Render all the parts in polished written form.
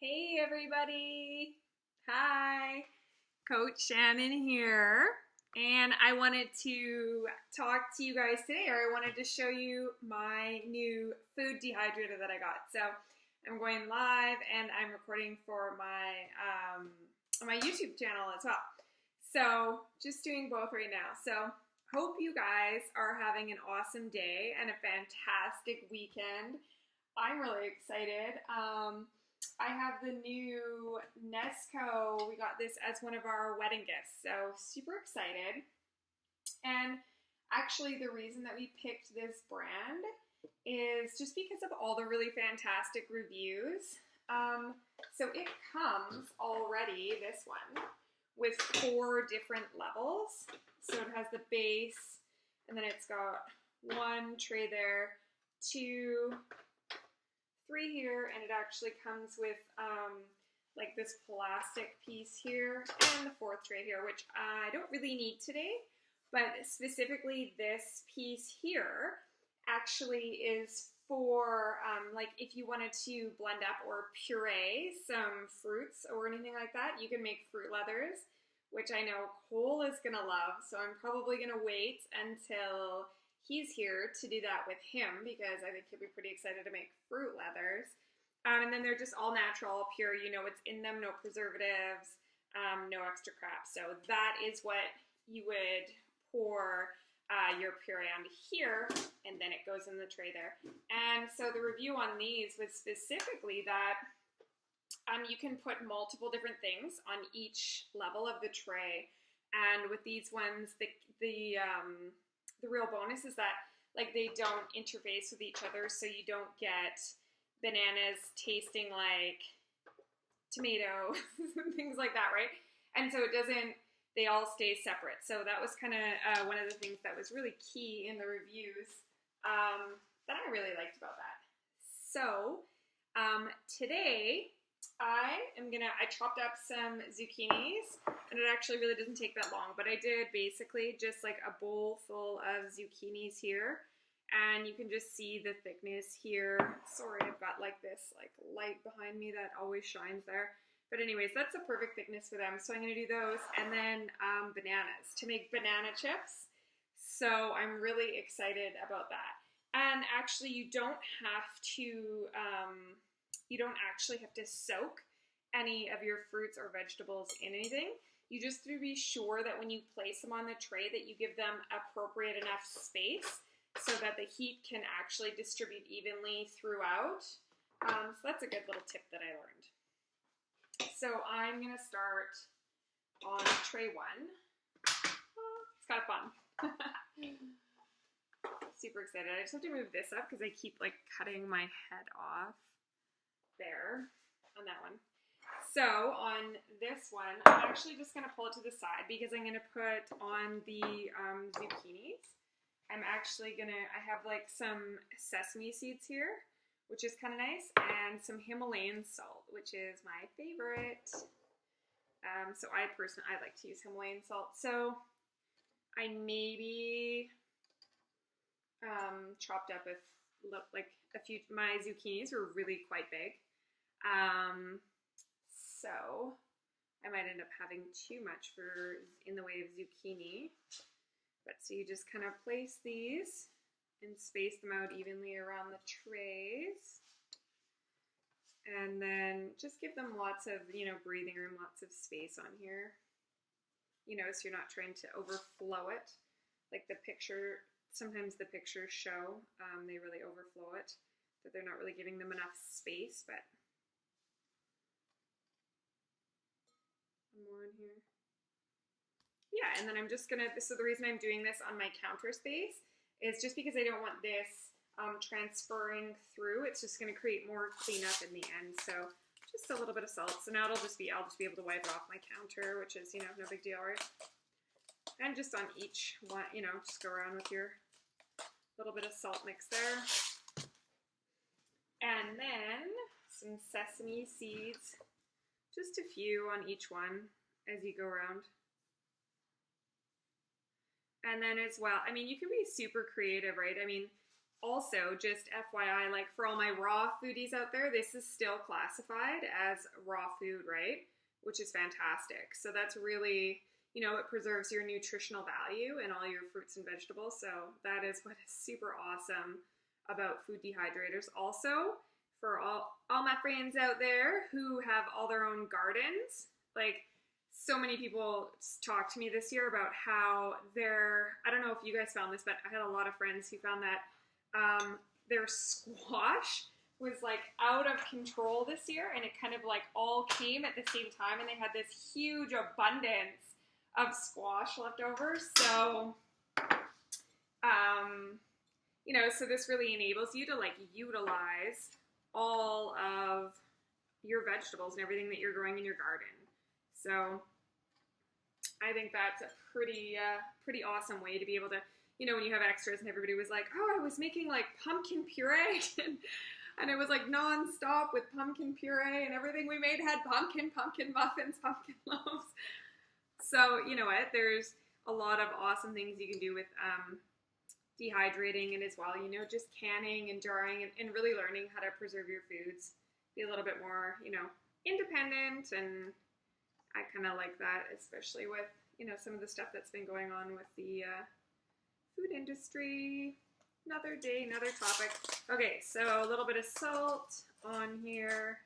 Hey everybody! Hi, Coach Shannon here. And I wanted to talk to you guys today, or I wanted to show you my new food dehydrator that I got. So I'm going live and I'm recording for my YouTube channel as well. So just doing both right now. So hope you guys are having an awesome day and a fantastic weekend. I'm really excited. I have the new Nesco. We got this as one of our wedding gifts, so super excited. And actually, the reason that we picked this brand is just because of all the really fantastic reviews. So it comes already, this one, with 4 different levels. So it has the base, and then it's got 1 tray there, 2, 3 here, and it actually comes with like this plastic piece here and the 4th tray here, which I don't really need today, but specifically this piece here actually is for like if you wanted to blend up or puree some fruits or anything like that. You can make fruit leathers, which I know Cole is gonna love, so I'm probably gonna wait until he's here to do that with him because I think he'll be pretty excited to make fruit leathers. And then they're just all natural, all pure. You know what's in them, no preservatives, no extra crap. So that is what you would pour your puree onto here, and then it goes in the tray there. And so the review on these was specifically that you can put multiple different things on each level of the tray. And with these ones, the real bonus is that like they don't interface with each other, so you don't get bananas tasting like tomato and things like that, right? And so it doesn't, they all stay separate. So that was kind of one of the things that was really key in the reviews that I really liked about that. So today I chopped up some zucchinis, and it actually really doesn't take that long, but I did basically just like a bowl full of zucchinis here, and you can just see the thickness here. Sorry, I've got like this like light behind me that always shines there. But anyways, that's a perfect thickness for them. So I'm going to do those, and then bananas to make banana chips. So I'm really excited about that. And actually, you don't actually have to soak any of your fruits or vegetables in anything. You just have to be sure that when you place them on the tray that you give them appropriate enough space so that the heat can actually distribute evenly throughout. So that's a good little tip that I learned. So I'm going to start on tray 1. Oh, it's kind of fun. Super excited. I just have to move this up because I keep like cutting my head off there on that one. So on this one, I'm actually just going to pull it to the side because I'm going to put on the zucchinis. I'm actually going to, I have like some sesame seeds here, which is kind of nice, and some Himalayan salt, which is my favorite. So I like to use Himalayan salt. So I maybe chopped up a few, my zucchinis were really quite big. So I might end up having too much in the way of zucchini. But so you just kind of place these and space them out evenly around the trays. And then just give them lots of, breathing room, lots of space on here. So you're not trying to overflow it. Like sometimes the pictures show, they really overflow it, that they're not really giving them enough space, but more in here. Yeah, and then I'm just gonna, so the reason I'm doing this on my counter space is just because I don't want this transferring through. It's just gonna create more cleanup in the end. So just a little bit of salt. So now I'll just be able to wipe it off my counter, which is, no big deal, right? And just on each one, just go around with your little bit of salt mix there. And then some sesame seeds, just a few on each one as you go around. And then as well, you can be super creative, right? also, just FYI, like for all my raw foodies out there, this is still classified as raw food, right? Which is fantastic. So that's really, you know, it preserves your nutritional value in all your fruits and vegetables. So that is what is super awesome about food dehydrators. Also, for all my friends out there who have all their own gardens, like so many people talked to me this year about how I don't know if you guys found this, but I had a lot of friends who found that their squash was like out of control this year, and it kind of like all came at the same time, and they had this huge abundance of squash left over. So, you know, so this really enables you to like utilize all of your vegetables and everything that you're growing in your garden. So I think that's a pretty awesome way to be able to, you know, when you have extras and everybody was like, oh, I was making like pumpkin puree and it was like nonstop with pumpkin puree and everything we made had pumpkin muffins, pumpkin loaves. So you know what, there's a lot of awesome things you can do with dehydrating, and as well, you know, just canning and jarring and really learning how to preserve your foods, be a little bit more, you know, independent. And I kind of like that, especially with, you know, some of the stuff that's been going on with the food industry. Another day, another topic. Okay, so a little bit of salt on here.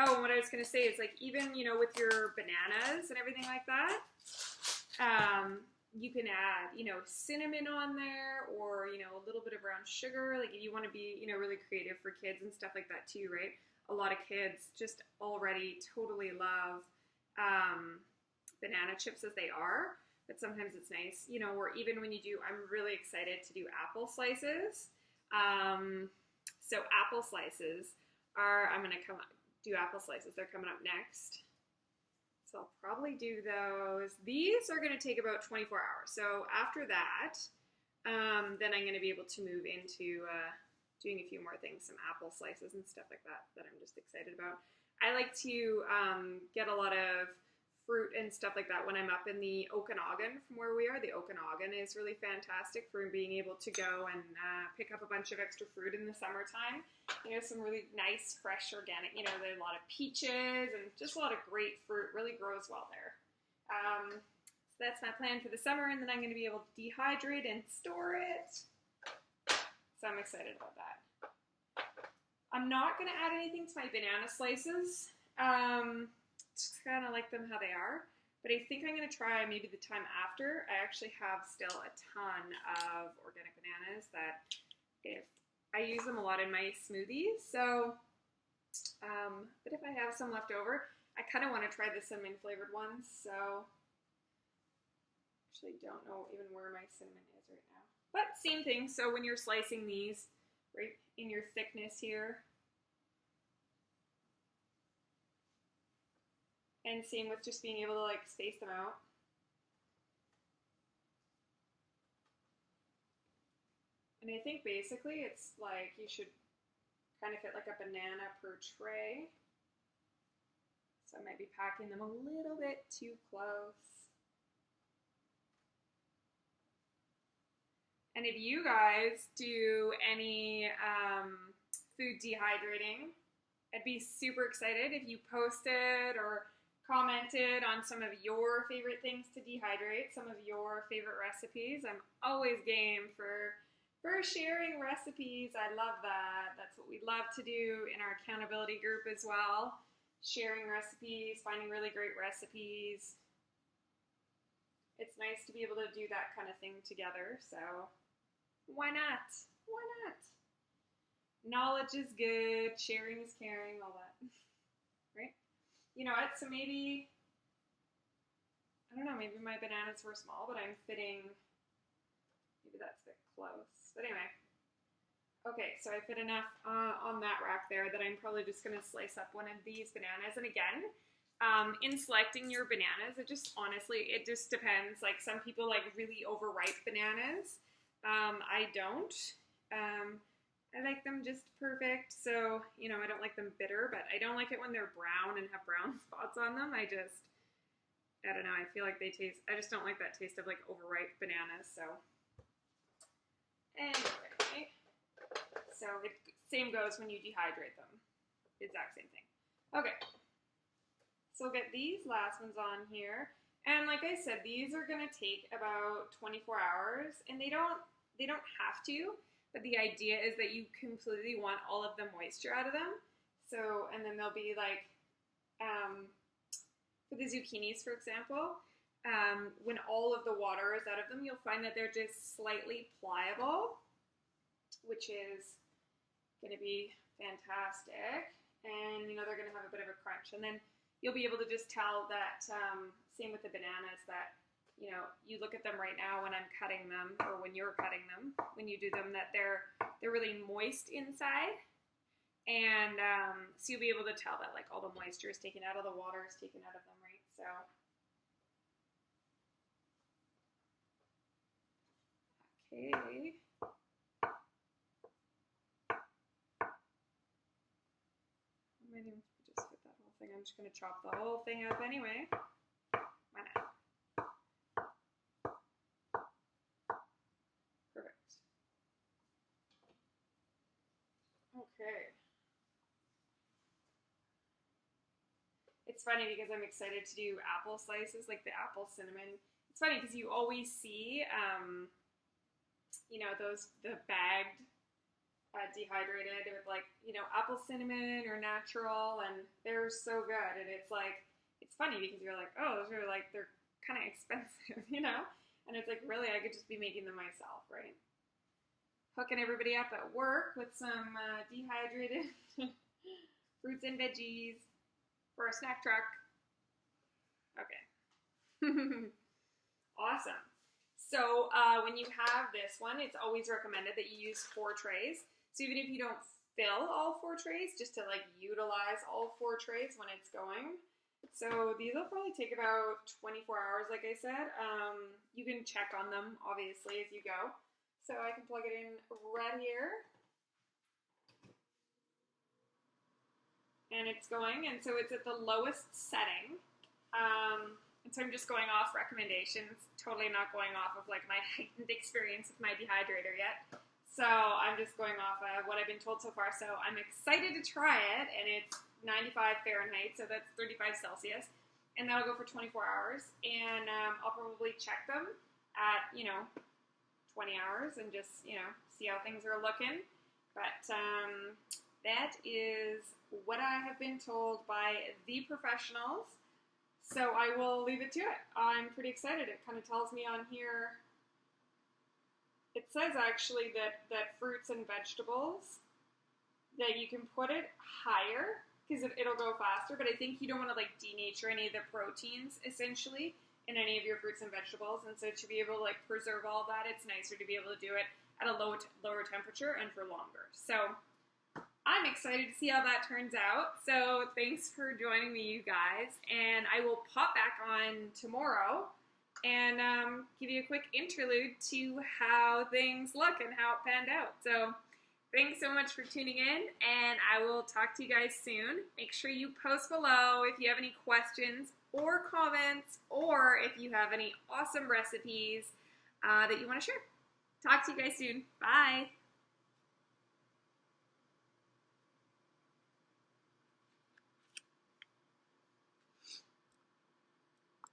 Oh, and what I was going to say is, like, even, you know, with your bananas and everything like that, you can add, you know, cinnamon on there, or, you know, a little bit of brown sugar. Like, if you want to be, you know, really creative for kids and stuff like that too, right? A lot of kids just already totally love banana chips as they are, but sometimes it's nice, you know, or even when you do, I'm really excited to do apple slices. So apple slices are, I'm going to do apple slices. They're coming up next. So I'll probably do those. These are going to take about 24 hours. So after that, then I'm going to be able to move into doing a few more things, some apple slices and stuff like that I'm just excited about. I like to get a lot of fruit and stuff like that when I'm up in the Okanagan from where we are. The Okanagan is really fantastic for being able to go and pick up a bunch of extra fruit in the summertime. You know, some really nice, fresh, organic, you know, there's a lot of peaches and just a lot of great fruit. Really grows well there. So that's my plan for the summer, and then I'm going to be able to dehydrate and store it. So I'm excited about that. I'm not going to add anything to my banana slices. Just kind of like them how they are. But I think I'm going to try maybe the time after. I actually have still a ton of organic bananas that I use them a lot in my smoothies. So, but if I have some left over, I kind of want to try the cinnamon flavored ones. So, actually don't know even where my cinnamon is right now. But same thing. So when you're slicing these, right in your thickness here. And same with just being able to like space them out. And I think basically it's like you should kind of fit like a banana per tray. So I might be packing them a little bit too close. And if you guys do any food dehydrating, I'd be super excited if you posted or commented on some of your favorite things to dehydrate, some of your favorite recipes. I'm always game for sharing recipes. I love that. That's what we love to do in our accountability group as well. Sharing recipes, finding really great recipes. It's nice to be able to do that kind of thing together. So why not? Why not? Knowledge is good. Sharing is caring. All that. Right? You know what, so maybe, I don't know, maybe my bananas were small, but I'm fitting, maybe that's a bit close. But anyway, okay, so I fit enough on that rack there that I'm probably just going to slice up one of these bananas. And again, in selecting your bananas, it just depends. Like some people like really overripe bananas. I don't. I like them just perfect, so, you know, I don't like them bitter, but I don't like it when they're brown and have brown spots on them. I don't know, I feel like I just don't like that taste of, like, overripe bananas, so. Anyway, so same goes when you dehydrate them. Exact same thing. Okay, so we'll get these last ones on here. And like I said, these are gonna take about 24 hours, and they don't have to, but the idea is that you completely want all of the moisture out of them. So, and then they'll be like, for the zucchinis, for example, when all of the water is out of them, you'll find that they're just slightly pliable, which is gonna be fantastic. And, you know, they're going to have a bit of a crunch. And then you'll be able to just tell that, same with the bananas, that, you know, you look at them right now when I'm cutting them, or when you're cutting them, when you do them, that they're really moist inside. And so you'll be able to tell that, like, all the moisture is taken out of the water, is taken out of them, right? So, okay. Maybe just fit that whole thing. I'm just going to chop the whole thing up anyway. Why not? Perfect. Okay. It's funny because I'm excited to do apple slices, like the apple cinnamon. It's funny because you always see, you know, the bagged dehydrated with, like, you know, apple cinnamon or natural, and they're so good. And it's like, it's funny because you're like, oh, those are like, they're kind of expensive, you know? And it's like, really, I could just be making them myself, right? Hooking everybody up at work with some dehydrated fruits and veggies for a snack truck. Okay. Awesome. So when you have this one, it's always recommended that you use 4 trays. So even if you don't fill all 4 trays, just to like utilize all 4 trays when it's going. So these will probably take about 24 hours, like I said. You can check on them, obviously, as you go. So I can plug it in right here. And it's going, and so it's at the lowest setting. And so I'm just going off recommendations, totally not going off of like my heightened experience with my dehydrator yet. So I'm just going off of what I've been told so far. So I'm excited to try it, and it's 95 Fahrenheit, so that's 35 Celsius. And that'll go for 24 hours. And I'll probably check them at, you know, 20 hours and just, you know, see how things are looking. But that is what I have been told by the professionals. So I will leave it to it. I'm pretty excited. It kind of tells me on here, it says actually that fruits and vegetables, that you can put it higher because it'll go faster, but I think you don't want to like denature any of the proteins essentially in any of your fruits and vegetables. And so to be able to like preserve all that, it's nicer to be able to do it at a lower temperature and for longer. So I'm excited to see how that turns out. So thanks for joining me, you guys. And I will pop back on tomorrow and give you a quick interlude to how things look and how it panned out. So thanks so much for tuning in, and I will talk to you guys soon. Make sure you post below if you have any questions or comments, or if you have any awesome recipes that you want to share. Talk to you guys soon. Bye.